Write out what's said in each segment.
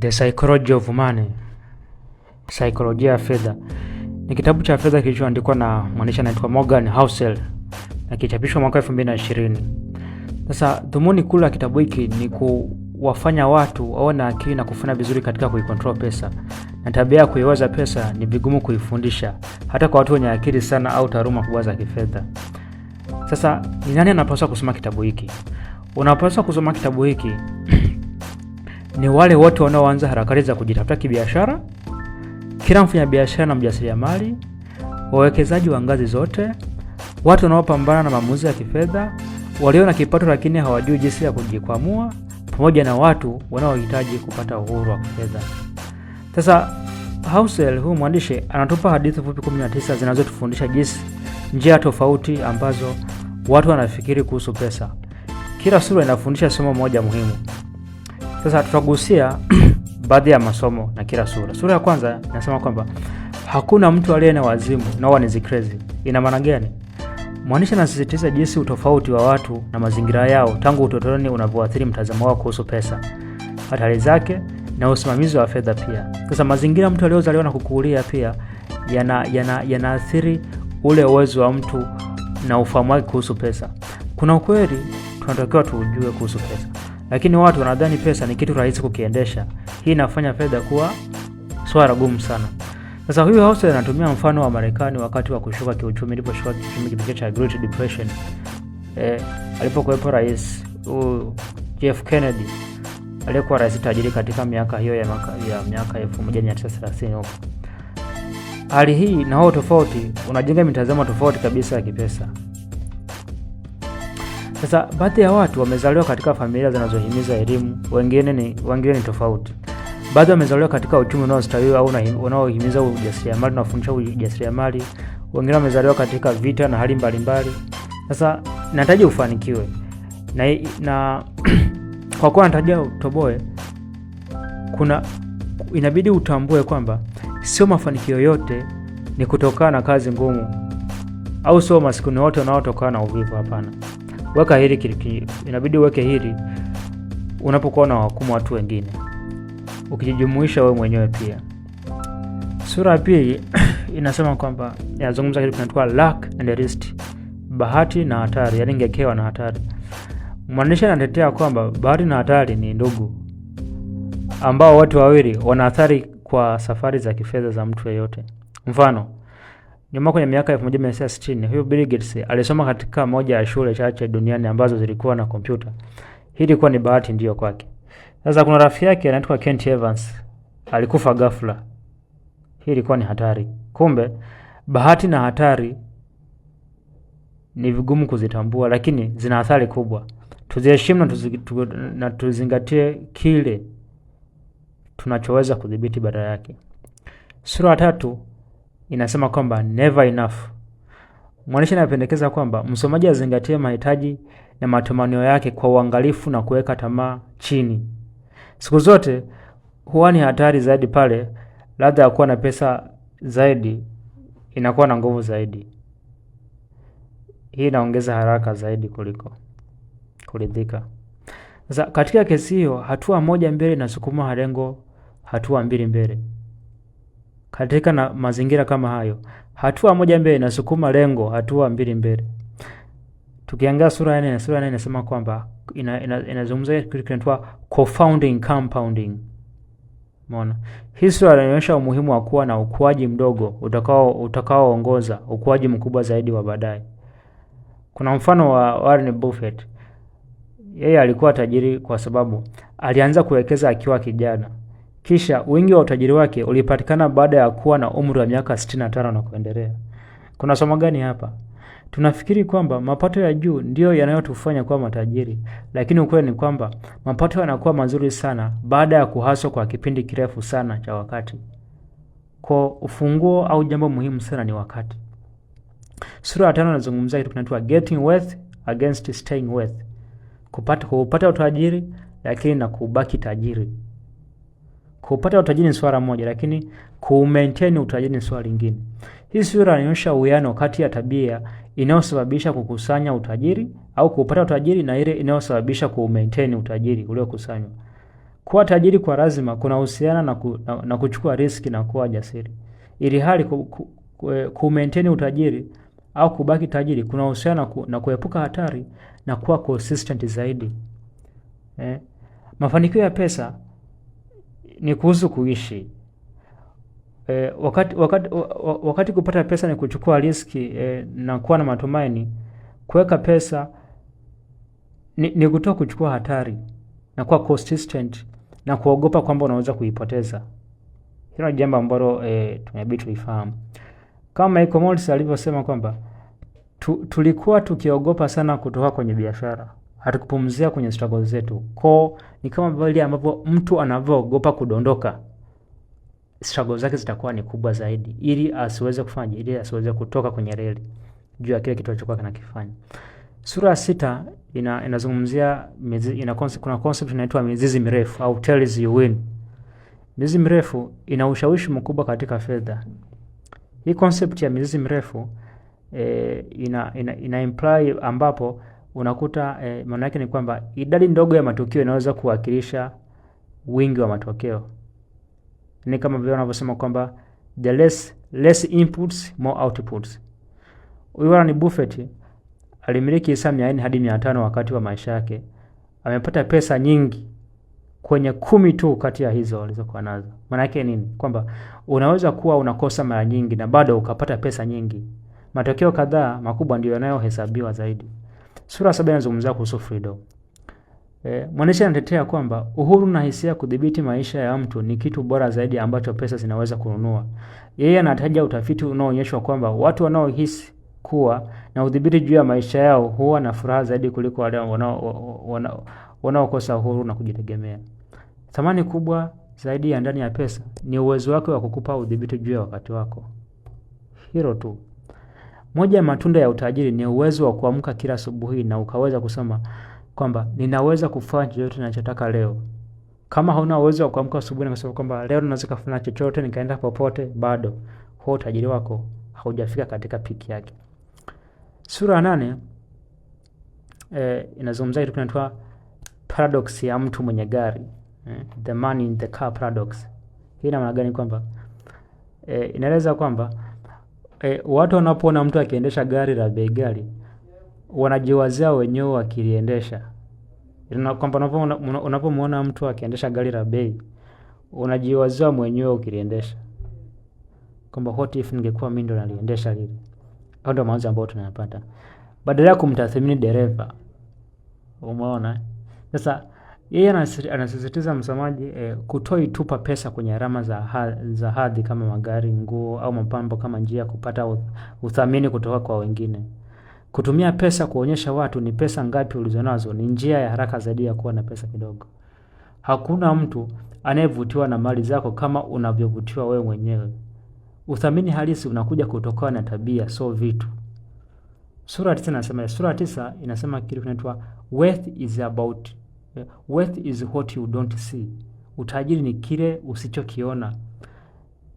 The Psychology of Money, Saikolojia ya Fedha. Ni kitabu cha fedha kilichoandikwa na mwandishi anaitwa Morgan Housel na kichapishwa mwaka 2020. Sasa dhumuni kuu la kitabu hiki ni kuwafanya watu wawe na akili na kufanya vizuri katika kuikontrol pesa. Na tabia ya kuiwaza pesa ni vigumu kuifundisha hata kwa watu wenye akili sana au taaluma kubwa za kifedha. Sasa ni nani anapaswa kusoma kitabu hiki? Unapaswa kusoma kitabu hiki ni wale wote wanaoanza harakati za kujitafuta kibiashara, kila mfanyabiashara na mjasiriamali, wawekezaji wa ngazi zote, watu wanaopambana na maamuzi ya kifedha, walio na kipato lakini hawajui jinsi ya kujikwamua, pamoja na watu wanaohitaji kupata uhuru wa kifedha. Sasa Housel, huyu mwandishi, anatupa hadithi fupi 19 zinazotufundisha njia tofauti ambazo watu wanafikiri kuhusu pesa. Kila sura inafundisha somo moja muhimu. Sasa tutagusia baadhi ya masomo na kila sura. Sura ya kwanza inasema kwamba hakuna mtu aliye na wazimu, no one is crazy. Ina maana gani? Mwandishi anasisitiza jinsi utofauti wa watu na mazingira yao tangu utotoni unavyoathiri mtazamo wao kuhusu pesa, hatari zake na usimamizi wa fedha pia. Sasa mazingira mtu aliozaliwa na kukulia pia yanaathiri ule uwezo wa mtu na ufahamu wake kuhusu pesa. Kuna ukweli tunatakiwa tujue kuhusu pesa, lakini watu wanadhani pesa ni kitu rahisi kukiendesha. Hii inafanya fedha kuwa swala gumu sana. Sasa huyu Housel anatumia mfano wa Marekani wakati wa kushuka kiuchumi, iliposhuka kiuchumi kipindi cha Great Depression. Alipokuwepo rais Jeff Kennedy, aliyekuwa rais tajiri katika miaka hiyo ya miaka 1930 huko. Hali hii na huo tofauti unajenga mitazamo tofauti kabisa ya kipesa. Sasa baadhi ya watu wamezaliwa katika familia zinazohimiza elimu, wengine ni tofauti. Baadhi wamezaliwa katika uchumi unaostawi au unaohimiza ujasiriamali na kufundisha ujasiriamali, wengine wamezaliwa katika vita na hali mbalimbali. Sasa nahitaji ufanikiwe. Na kwa kuwa nahitaji utoboe, inabidi utambue kwamba sio mafanikio yote ni kutokana na kazi ngumu, au sio maskini wote wanaotokana na uvivu. Hapana. Weka hili, inabidi uweke hili unapokuwa na hukumu watu wengine, ukijijumuisha wewe mwenyewe pia. Sura ya pili inasema kwamba inazungumza kitu kinaitwa luck and risk, bahati na hatari, yani ngekewa na hatari. Mwandishi anatetea kwamba bahati na hatari ni ndugu, ambao watu wawili wana athari kwa safari za kifedha za mtu yeyote. Mfano, nyuma kwenye miaka 1960, huyu Bill Gates alisoma katika moja ya shule chache duniani ambazo zilikuwa na kompyuta. Hii ilikuwa ni bahati ndio kwake. Sasa kuna rafiki yake anaitwa Kent Evans, alikufa ghafla. Hii ilikuwa ni hatari. Kumbe bahati na hatari ni vigumu kuzitambua, lakini zina athari kubwa. Tuziheshimu na tuzingatie kile tunachoweza kudhibiti badala yake. Sura ya tatu inasema kwamba never enough. Mwandishi anapendekeza kwamba msomaji azingatie mahitaji na matamanio yake kwa uangalifu na kuweka tamaa chini. Siku zote huwa ni hatari zaidi pale ladha ya kuwa na pesa zaidi inakuwa na nguvu zaidi. Hii inaongeza haraka zaidi kuliko kuridhika. Sasa katika kesi hiyo, hatua moja mbele inasukuma lengo hatua mbili mbele. Katika na mazingira kama hayo, hatua moja mbele inasukuma lengo hatua mbili mbele. Tukiangalia sura ya 4 inasema kwamba inazungumzia kitu kinaitwa confounding compounding. Umeona? Hii sura inaonyesha umuhimu wa kuwa na ukuaji mdogo utakaoongoza ukuaji mkubwa zaidi wa baadaye. Kuna mfano wa Warren Buffett. Yeye alikuwa tajiri kwa sababu alianza kuwekeza akiwa kijana. Kisha wingi wa utajiri wake ulipatikana baada ya kuwa na umri wa miaka 65 na kuendelea. Kuna somo gani hapa? Tunafikiri kwamba mapato ya juu ndio yanayotufanya kuwa matajiri, lakini ukweli ni kwamba mapato yanakuwa mazuri sana baada ya kuhaswa kwa kipindi kirefu sana cha wakati. Kwa ufunguo au jambo muhimu sana ni wakati. Sura ya 5 inazungumzia kitu kinaitwa getting wealth against staying wealth. Kupata utajiri lakini na kubaki tajiri. Kupata utajiri ni swala moja, lakini ku-maintain utajiri ni swala lingine. Hii sura inaonyesha uwiano kati ya tabia inayosababisha kukusanya utajiri au kupata utajiri na ile inayosababisha ku-maintain utajiri uliokusanywa. Kuwa tajiri kwa lazima kunahusiana na kuchukua riski na kuwa jasiri. Ili hali ku maintain utajiri au kubaki tajiri kunahusiana na kuepuka hatari na kuwa consistent zaidi. Mafanikio ya pesa ni kuhusu kuishi. Wakati kupata pesa ni kuchukua riski na kuwa na matumaini, kuweka pesa ni kutoa kuchukua hatari na kuwa consistent na kuogopa kwamba unaweza kuipoteza. Hilo ni jambo ambalo tunabidi tulifahamu. Kama Michael Moritz alivyosema kwamba tulikuwa tukiogopa sana kutoka kwenye biashara, hatukupumzia kwenye struggle zetu. Ni kama vile ambavyo mtu anavyoogopa kudondoka, struggle zake zitakuwa ni kubwa zaidi, ili asiweze kutoka kwenye reli juu ya kile kitu alichokuwa kinakifanya. Sura ya 6 inazungumzia kuna concept inaitwa mizizi mirefu au tails you win. Mizizi mirefu ina ushawishi mkubwa katika fedha. Hii concept ya mizizi mirefu ina imply ambapo unakuta maana yake ni kwamba idadi ndogo ya matukio inaweza kuwakilisha wingi wa matokeo. Ni kama vile wanavyosema kwamba the less inputs more outputs. Warren Buffett alimiliki hisa 400 hadi 500 wakati wa maisha yake. Amepata pesa nyingi kwenye 10 tu kati ya hizo alizokuwa nazo. Maana yake nini? Kwamba unaweza kuwa unakosa mara nyingi na bado ukapata pesa nyingi. Matokeo kadhaa makubwa ndio yanayohesabiwa zaidi. Sura 7 inazungumzia kuhusu freedom. Mwandishi anatetea kwamba uhuru na hisia kudhibiti maisha ya mtu ni kitu bora zaidi ambacho pesa zinaweza kununua. Yeye anataja utafiti unaoonyesha kwamba watu wanaohisi kuwa na udhibiti juu ya maisha yao huwa na furaha zaidi kuliko wale wanaokosa uhuru na kujitegemea. Thamani kubwa zaidi ya ndani ya pesa ni uwezo wake wa kukupa udhibiti juu ya wakati wako. Hilo tu. Moja ya matunda ya utajiri ni uwezo wa kuamka kila asubuhi na ukaweza kusema kwamba ninaweza kufanya chochote ninachotaka leo. Kama hauna uwezo wa kuamka asubuhi na kusema kwamba leo ninaweza kufanya chochote nikaenda popote, bado huo utajiri wako haujafika katika piki yake. Sura 8 inazungumzia kitu kinaitwa paradox ya mtu mwenye gari. The man in the car paradox. Hii ina maana gani? Kwamba inaeleza kwamba watu wanapoona mtu akiendesha gari la bei ghali wanajiwazia wenyewe wakiliendesha. Kwamba unapomwona mtu akiendesha gari la bei unajiwazia mwenyewe ukiliendesha. Kwamba what if ningekuwa mimi ndo naliendesha lile. Hayo ndio mawazo ambayo tunayapata. Badala ya kumtathmini dereva. Umeona? Sasa yeye anasisitiza msamaji kutoi tupa pesa kwenye alama za hadhi kama magari, nguo au mapambo kama njia ya kupata uthamini kutoka kwa wengine. Kutumia pesa kuonyesha watu ni pesa ngapi ulizonazo ni njia ya haraka zaidi ya kuwa na pesa kidogo. Hakuna mtu anayevutiwa na mali zako kama unavyovutiwa wewe mwenyewe. Uthamini halisi unakuja kutokana na tabia, so vitu. Sura 9 inasema kitu kinaitwa wealth is what you don't see. Utajiri ni kile usichokiona.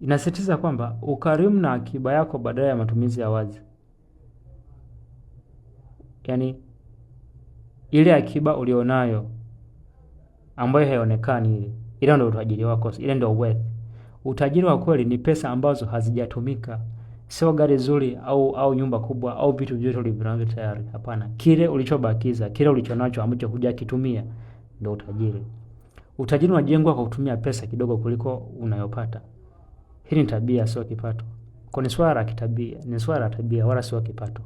Inasisitiza kwamba ukarimu na akiba yako badala ya matumizi ya wazi. Yaani ile akiba ulionayo ambayo haionekani ile ndio utajiri wako, ile ndio wealth. Utajiri wa kweli ni pesa ambazo hazijatumika. Sio gari zuri au nyumba kubwa au vitu vyote ulivyo tayari. Hapana. Kile ulichobakiza, kile ulichonacho ambacho hujakitumia ndio utajiri. Utajiri unajengwa kwa kutumia pesa kidogo kuliko unayopata. Hii ni tabia, sio kipato. Kwa ni swala la kitabia, ni swala la tabia wala sio kipato.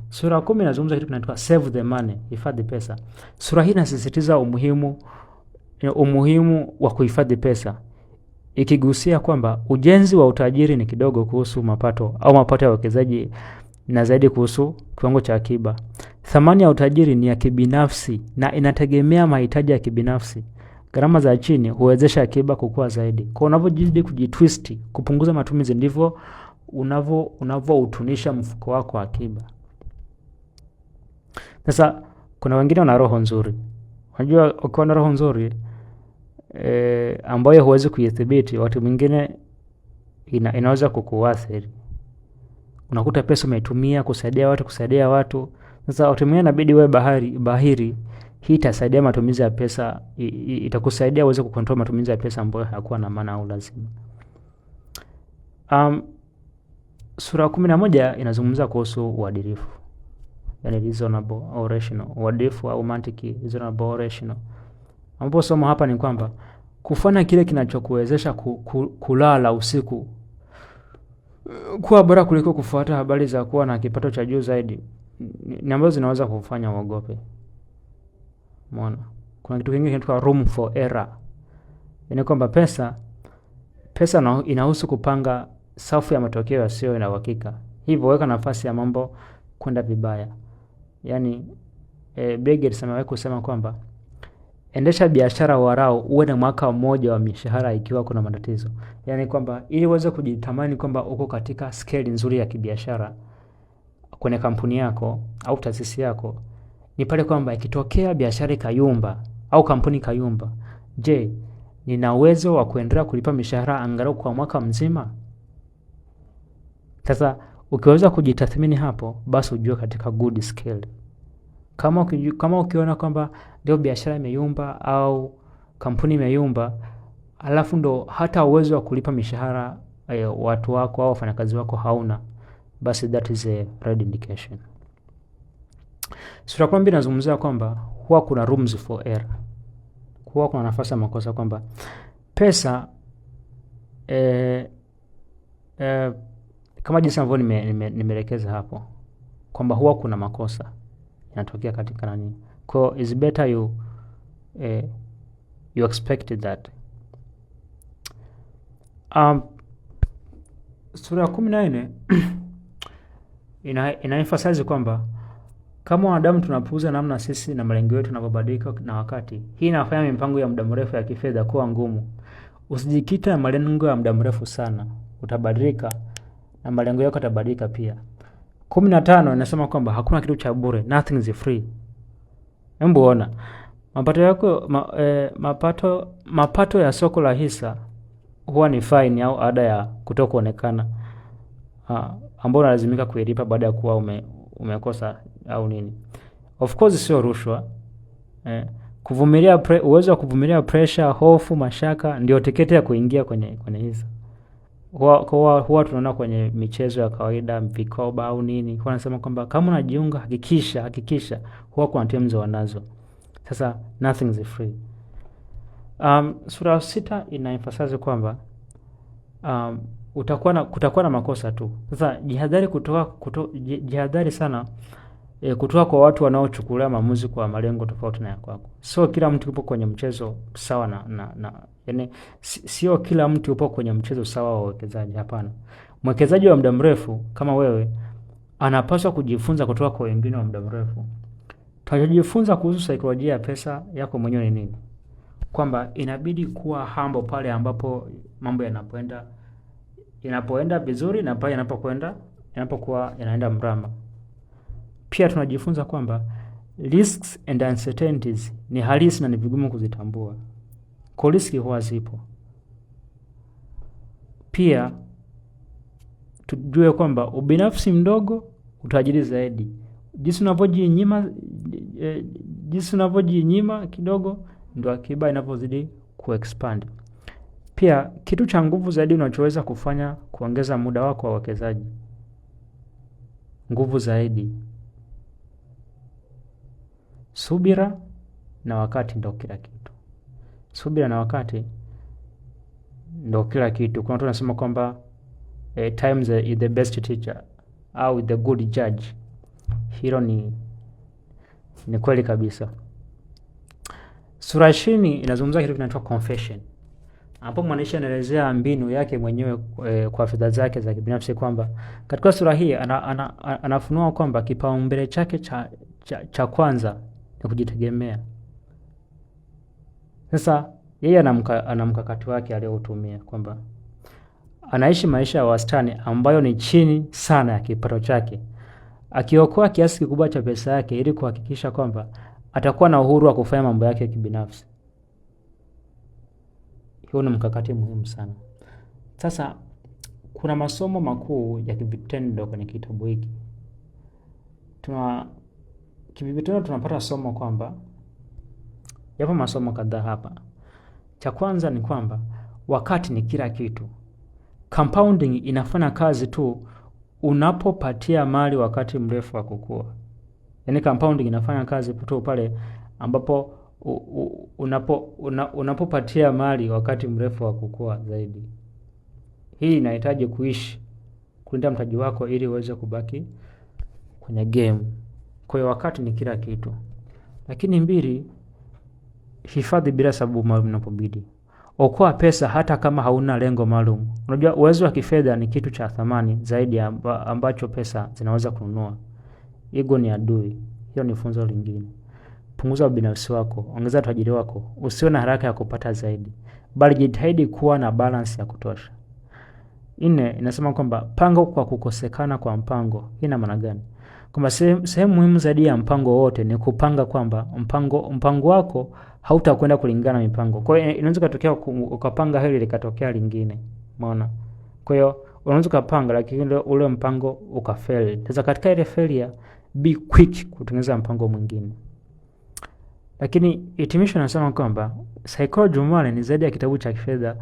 Sura 10 inazungumza kitu kinaitwa save the money, hifadhi pesa. Sura hii inasisitiza umuhimu wa kuhifadhi pesa. Ikigusia kwamba ujenzi wa utajiri ni kidogo kuhusu mapato au mapato ya uwekezaji na zaidi kuhusu kiwango cha akiba. Thamani ya utajiri ni ya kibinafsi na inategemea mahitaji ya kibinafsi. Gharama za chini huwezesha akiba kukua zaidi. Kwa unavyojitahidi kujitwist, kupunguza matumizi ndivyo unavoutunisha mfuko wako wa akiba. Sasa kuna wengine wana roho nzuri. Unajua ukiwa na roho nzuri ambayo huwezi kuithibiti, watu mwingine inaweza kukuathiri. Unakuta pesa umetumia kusaidia watu. Sasa watu mwingine inabidi wewe bahiri Hii itasaidia matumizi ya pesa, itakusaidia uweze kucontrol matumizi ya pesa ambayo hayakuwa na maana au lazima. Sura 11 inazungumza kuhusu uadilifu. Yani reasonable or rational. Uadilifu au mantiki, reasonable or rational. Ambapo somo hapa ni kwamba kufanya kile kinachokuwezesha kulala usiku kuwa bora kuliko kufuata habari za kuwa na kipato cha juu zaidi ni ambazo zinaweza kufanya uogope. Umeona? Kuna kitu kingine kinaitwa room for error. Yaani kwamba pesa inahusu kupanga safu ya matokeo yasiyo na uhakika. Hivyo weka nafasi ya mambo kwenda vibaya. Yaani Bill Gates amewahi kusema kwamba endesha biashara warau uwe na mwaka mmoja wa mishahara ikiwa kuna matatizo. Yaani kwamba ili uweze kujitamani kwamba uko katika scale nzuri ya kibiashara kwenye kampuni yako au taasisi yako, ni pale kwamba ikitokea biashara ikayumba au kampuni kayumba, je, nina uwezo wa kuendelea kulipa mishahara angalau kwa mwaka mzima? Sasa ukiweza kujitathmini hapo, basi ujue katika good scale. Kama ukiona kwamba ndio biashara imeyumba au kampuni imeyumba, alafu ndo hata uwezo wa kulipa mishahara watu wako au wafanyakazi wako hauna, basi that is a red indication. Sura 12 inazungumzia kwamba huwa kuna rooms for error. Huwa kuna nafasi ya makosa, kwamba pesa kama jinsi ambavyo nimeelekeza hapo kwamba huwa kuna makosa yanatokea katika nani. Kwa is better you expected that. Sura 14 ina emphasize kwamba kama wanadamu tunapuuza namna sisi na malengo yetu yanavyobadilika na wakati. Hii inafanya mipango ya muda mrefu ya kifedha kuwa ngumu. Usijikita na malengo ya muda mrefu sana. Utabadilika na malengo yako yatabadilika pia. 15 inasema kwamba hakuna kitu cha bure, nothing is free. Hebu ona. Mapato yako mapato ya soko la hisa huwa ni fine au ada ya kutokuonekana ambao unalazimika kuilipa baada ya kuwa umekosa au nini. Of course sio rushwa. Uwezo wa kuvumilia pressure, hofu, mashaka ndio tiketi ya kuingia kwenye hisa. Huwa tunaona kwenye michezo ya kawaida, vikoba au nini, huwa nasema kwamba kama unajiunga hakikisha huwa kuna terms wanazo. Sasa nothing is free. Sura 6 inaemphasize kwamba kutakuwa na makosa tu. Sasa jihadhari sana kutoka kwa watu wanaochukulia maamuzi kwa malengo tofauti na ya kwako. Sio kila mtu yupo kwenye mchezo sawa na yani sio kila mtu yupo kwenye mchezo sawa wa uwekezaji, hapana. Mwekezaji wa muda mrefu kama wewe anapaswa kujifunza kutoka kwa wengine wa muda mrefu. Tunajifunza kuhusu saikolojia ya pesa yako mwenyewe ni nini? Kwamba inabidi kuwa humble pale ambapo mambo yanapoenda vizuri na pale yanapokuwa yanaenda mrama. Pia tunajifunza kwamba risks and uncertainties ni halisi na ni vigumu kuzitambua. Kwa riski huwa zipo. Pia tujue kwamba ubinafsi mdogo utajiri zaidi. Jinsi unavyojinyima kidogo ndio akiba inavyozidi kuexpand. Pia kitu cha nguvu zaidi unachoweza kufanya kuongeza muda wako wa uwekezaji. Nguvu zaidi. Subira na wakati ndio kila kitu. Subira na wakati ndio kila kitu. Kuna watu wanasema kwamba time is the best teacher au the good judge. Hilo ni kweli kabisa. Sura 20 inazungumzia kitu kinaitwa confession. Hapo mwandishi anaelezea mbinu yake mwenyewe kwa fedha zake za kibinafsi, kwamba katika sura hii anafunua kwamba kipaumbele chake cha kwanza ni kujitegemea. Sasa yeye ana mkakati wake aliotumia kwamba anaishi maisha ya wastani ambayo ni chini sana ya kipato chake, akiokoa kiasi kikubwa cha pesa yake ili kuhakikisha kwamba atakuwa na uhuru wa kufanya mambo yake ya kibinafsi. Hiyo ni mkakati muhimu sana. Sasa kuna masomo makuu ya kivitendo kwenye kitabu hiki. Kivitendo tunapata somo kwamba Yapo masomo kadhaa hapa. Cha kwanza ni kwamba wakati ni kila kitu. Compounding inafanya kazi tu unapopatia mali wakati mrefu wa kukua. Yaani compounding inafanya kazi tu pale ambapo unapopatia mali wakati mrefu wa kukua zaidi. Hii inahitaji kuishi kulinda mtaji wako ili uweze kubaki kwenye game. Kwa hiyo wakati ni kila kitu. Lakini 2, hifadhi bila sababu maalum inapobidi. Okoa pesa hata kama hauna lengo maalum. Unajua uwezo wa kifedha ni kitu cha thamani zaidi ambacho pesa zinaweza kununua. Ego ni adui. Hiyo ni funzo lingine. Punguza ubinafsi wako, ongeza utajiri wako. Usiwe na haraka ya kupata zaidi, bali jitahidi kuwa na balance ya kutosha. 4 inasema kwamba panga kwa kukosekana kwa mpango. Hii ina maana gani? Kwamba sehemu muhimu zaidi ya mpango wote ni kupanga kwamba mpango wako hautakwenda kulingana na mipango. Kwa hiyo inaweza kutokea ukapanga hili likatokea lingine. Umeona? Kwa hiyo unaweza kupanga lakini ule mpango ukafail. Sasa katika ile failure, be quick kutengeneza mpango mwingine. Lakini hitimisho nasema kwamba Psychology of Money ni zaidi ya kitabu cha kifedha,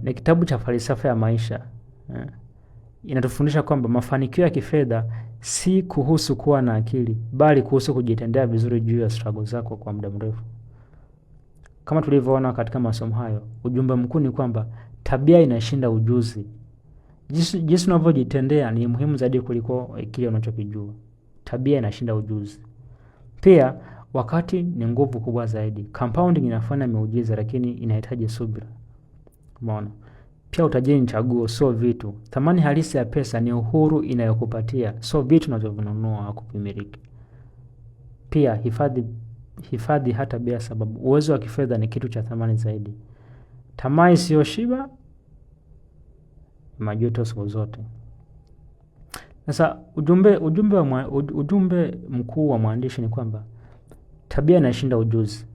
ni kitabu cha falsafa ya maisha. Inatufundisha kwamba mafanikio ya kifedha si kuhusu kuwa na akili, bali kuhusu kujitendea vizuri juu ya struggle zako kwa muda mrefu. Kama tulivyoona katika masomo hayo, ujumbe mkuu ni kwamba tabia inashinda ujuzi. Jinsi unavyojitendea ni muhimu zaidi kuliko kile unachokijua. Tabia inashinda ujuzi. Pia wakati ni nguvu kubwa zaidi. Compounding inafanya miujiza lakini inahitaji subira. Umeona? Pia utajiri ni chaguo, sio vitu. Thamani halisi ya pesa ni uhuru inayokupatia, sio vitu unavyonunua au kuvimiliki. Pia hifadhi hata bila sababu. Uwezo wa kifedha ni kitu cha thamani zaidi. Tamaa isiyoshiba majuto siku zote. Sasa ujumbe mkuu wa mwandishi ni kwamba tabia inashinda ujuzi.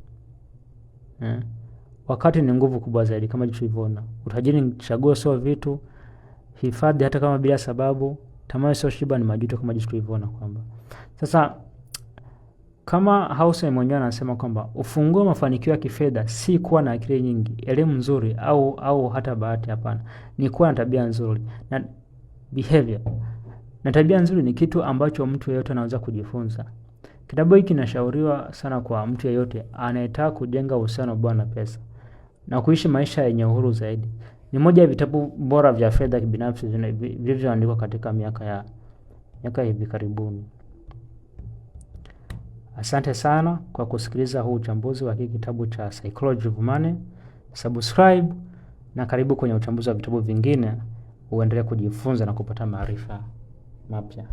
Wakati ni nguvu kubwa zaidi kama tulivyoona. Utajiri ni chaguo, sio vitu. Hifadhi hata kama bila sababu. Tamaa isiyoshiba ni majuto kama tulivyoona kwamba. Sasa kama House mwenyewe anasema kwamba ufunguo mafanikio ya kifedha si kuwa na akili nyingi, elimu nzuri au hata bahati, hapana. Ni kuwa na tabia nzuri na behavior. Na tabia nzuri ni kitu ambacho mtu yeyote anaweza kujifunza. Kitabu hiki kinashauriwa sana kwa mtu yeyote anayetaka kujenga uhusiano bora na pesa na kuishi maisha yenye uhuru zaidi. Ni moja ya vitabu bora vya fedha kibinafsi vilivyoandikwa katika miaka hivi karibuni. Asante sana kwa kusikiliza huu uchambuzi wa hiki kitabu cha Psychology of Money. Subscribe na karibu kwenye uchambuzi wa vitabu vingine, uendelee kujifunza na kupata maarifa mapya.